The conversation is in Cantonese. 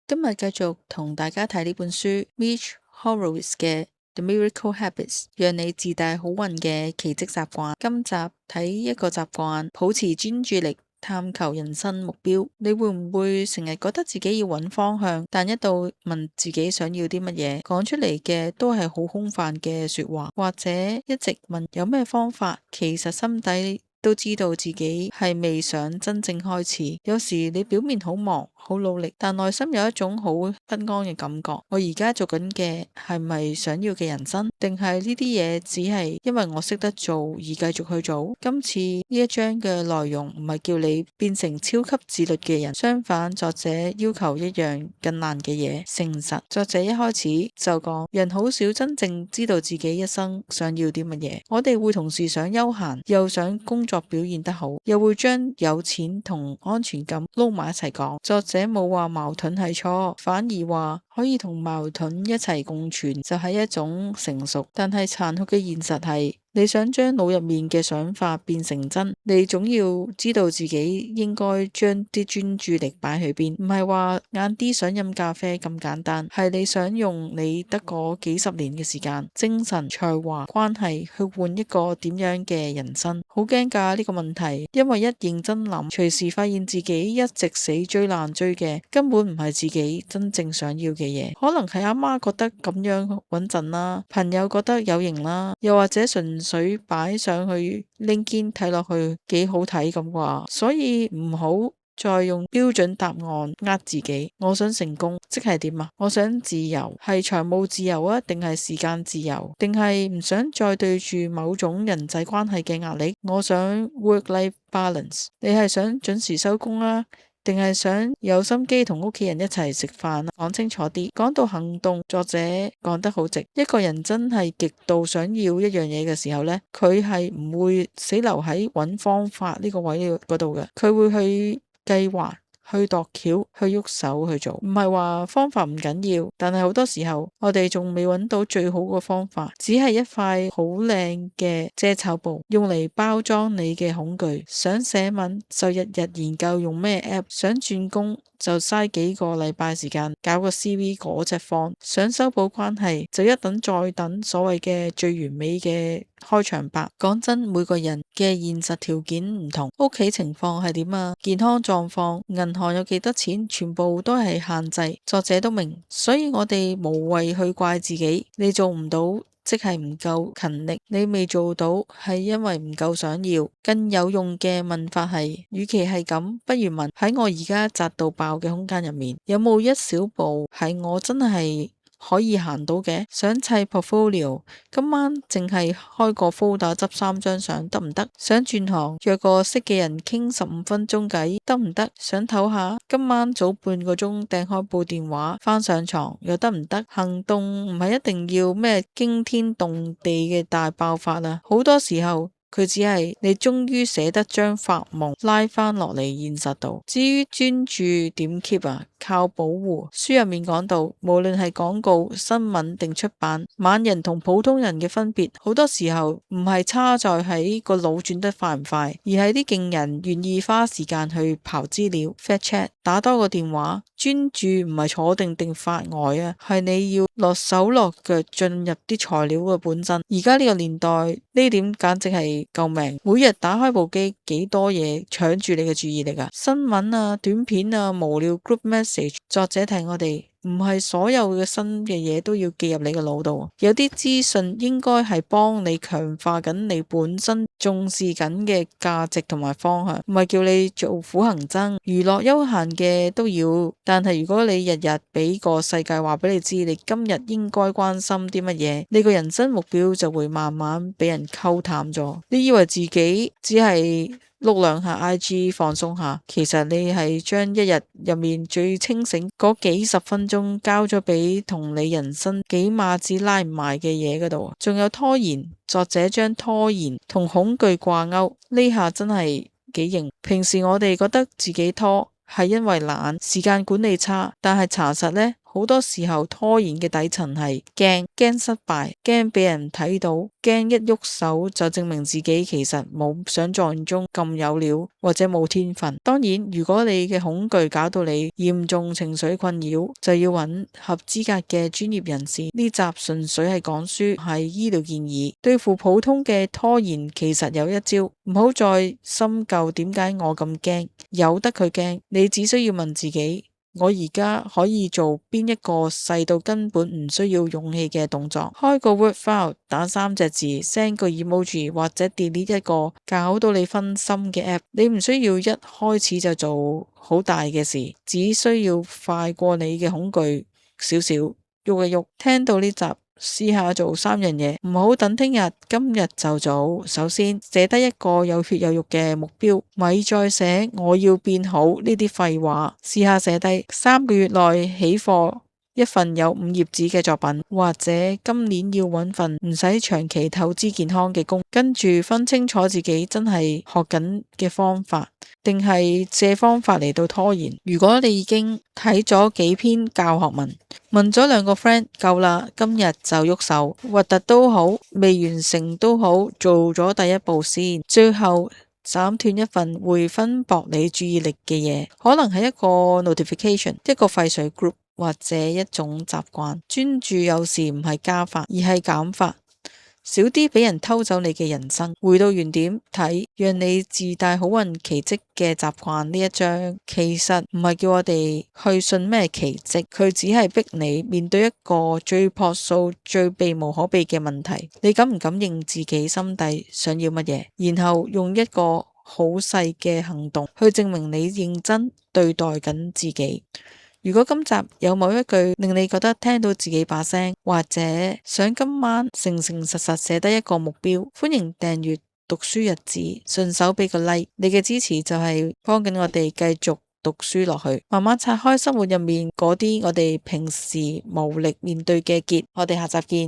今日繼續同大家睇呢本書 Mitch Horowitz 嘅 The Miracle Habits， 讓你自帶好運嘅奇蹟習慣。今集睇一個習慣，保持專注力，探求人生目標。你會唔會成日覺得自己要揾方向，但一到問自己想要啲乜嘢，講出嚟嘅都係好空泛嘅說話，或者一直問有咩方法，其實心底都知道自己係未想真正開始。有時你表面好忙好努力，但內心有一種好不安嘅感覺。我而家做緊嘅係咪想要嘅人生，定係呢啲嘢只係因為我識得做而繼續去做？今次呢一章嘅內容唔係叫你變成超級自律嘅人，相反，作者要求一樣更難嘅嘢：誠實。作者一開始就講，人好少真正知道自己一生想要啲乜嘢。我哋會同時想休閒，又想工作表現得好，又會將有錢同安全感撈埋一齊講。作者冇話矛盾係錯，反而話可以同矛盾一齊共存，就係一種成熟。但係殘酷嘅現實係，你想將腦入面嘅想法變成真，你總要知道自己應該將啲專注力擺去邊。唔係話晏啲想飲咖啡咁簡單，係你想用你得嗰幾十年嘅時間、精神、才華、關係去換一個點樣嘅人生。好驚㗎呢個問題，因為一認真諗，隨時發現自己一直死追爛追嘅根本唔係自己真正想要嘅嘢。可能係阿媽覺得咁樣穩陣啦，朋友覺得有型啦，又或者純粹擺上去LinkedIn睇落去幾好睇咁啩。所以唔好再用標準答案呃自己。我想成功即係點啊？我想自由，係財務自由啊，定係時間自由，定係唔想再對住某種人際關係嘅壓力？我想 work-life balance。你係想準時收工啊，定係想有心機同屋企人一齊食飯？講清楚啲。講到行動，作者講得好直。一個人真係極度想要一樣嘢嘅時候呢，佢係唔會死留喺揾方法呢個位嗰度嘅，佢會去計劃、去度橋、去喐手去做。唔係話方法唔緊要，但係好多時候我哋仲未揾到最好嘅方法，只係一塊好靚嘅遮醜布，用嚟包裝你嘅恐懼。想寫文就日日研究用咩 app， 想轉工就嘥幾個禮拜時間搞個 CV 嗰隻方，想修補關係就一等再等所謂嘅最完美嘅開場白。講真，每個人嘅現實條件唔同，屋企情況係點啊，健康狀況，銀行有幾多錢，全部都係限制。作者都明，所以我哋無謂去怪自己。你做唔到即係唔夠勤力，你未做到係因為唔夠想要。更有用嘅問法係，與其係咁，不如問喺我而家窄到爆嘅空間入面，有冇一小步係我真係可以行到嘅？想砌 portfolio， 今晚淨係開個 folder 執3張相得唔得？想轉行約個識嘅人傾15分鐘偈得唔得？想唞下，今晚早半個鐘掟開部電話翻上床又得唔得？行動唔係一定要咩驚天動地嘅大爆發啊，好多時候佢只係你終於捨得將發夢拉翻落嚟現實度。至於專注點 keep 啊，靠保護。書入面講到，無論係廣告、新聞定出版，猛人同普通人嘅分別，好多時候唔係差在喺個腦轉得快唔快，而係啲勁人願意花時間去刨資料、fact check、打多個電話。專注唔係坐定發呆啊，係你要落手落腳進入啲材料嘅本身。而家呢個年代呢點簡直係救命，每日打開部機幾多嘢搶住你嘅注意力啊，新聞啊、短片啊、無聊 group message。作者提我哋，唔係所有嘅新嘅嘢都要記入你嘅腦度，有啲資訊應該係幫你強化緊你本身重視緊嘅價值同埋方向，唔係叫你做苦行僧。娛樂休閒嘅都要，但係如果你日日俾個世界話俾你知，你今日應該關心啲乜嘢，你個人生目標就會慢慢俾人溝淡咗。你以為自己只係碌兩下 IG 放鬆下，其實你係將一日入面最清醒嗰幾十分鐘交咗俾同你人生幾碼子拉唔埋嘅嘢嗰度。仲有拖延，作者將拖延同恐懼掛鈎，呢下真係幾型。平時我哋覺得自己拖係因為懶、時間管理差，但係查實呢，好多時候拖延嘅底層係驚失敗，驚俾人睇到，驚一喐手就證明自己其實冇想象中咁有料或者冇天分。當然，如果你嘅恐懼搞到你嚴重情緒困擾，就要揾合資格嘅專業人士。呢集純粹係講書，係醫療建議。對付普通嘅拖延，其實有一招，唔好再深究點解我咁驚，由得佢驚。你只需要問自己，我而家可以做邊一個細到根本唔需要勇氣嘅動作？開個 Word file，打3隻字，send 個 emoji 或者 delete 一個搞到你分心嘅 app。你唔需要一開始就做好大嘅事，只需要快過你嘅恐懼少少，喐一喐。聽到呢集，試下做3樣嘢，唔好等聽日，今日就做。首先寫低一個有血有肉嘅目標，咪再寫我要變好呢啲廢話。試下寫低3個月內起貨一份有5頁紙嘅作品，或者今年要揾份唔使長期透支健康嘅工。跟住分清楚自己真係學緊嘅方法，定係借方法嚟到拖延。如果你已經睇咗幾篇教學文，問咗2個 friend 夠啦，今日就喐手，核突都好，未完成都好，做咗第一步先。最後斬斷一份會分薄你注意力嘅嘢，可能係一個 notification， 一個廢水 group， 或者一種習慣。專注有時唔係加法，而係減法。少啲俾人偷走你嘅人生，回到原點睇，讓你自帶好運奇蹟嘅習慣呢一章，其實唔係叫我哋去信咩奇蹟，佢只係逼你面對一個最樸素、最避無可避嘅問題。你敢唔敢認自己心底想要乜嘢？然後用一個好細嘅行動去證明你認真對待緊自己。如果今集有某一句令你覺得聽到自己把聲，或者想今晚誠誠實實寫低一個目標，歡迎訂閱讀書日誌，順手俾個 like。你嘅支持就係幫緊我哋繼續讀書落去，慢慢拆開生活入面嗰啲我哋平時無力面對嘅結。我哋下集見。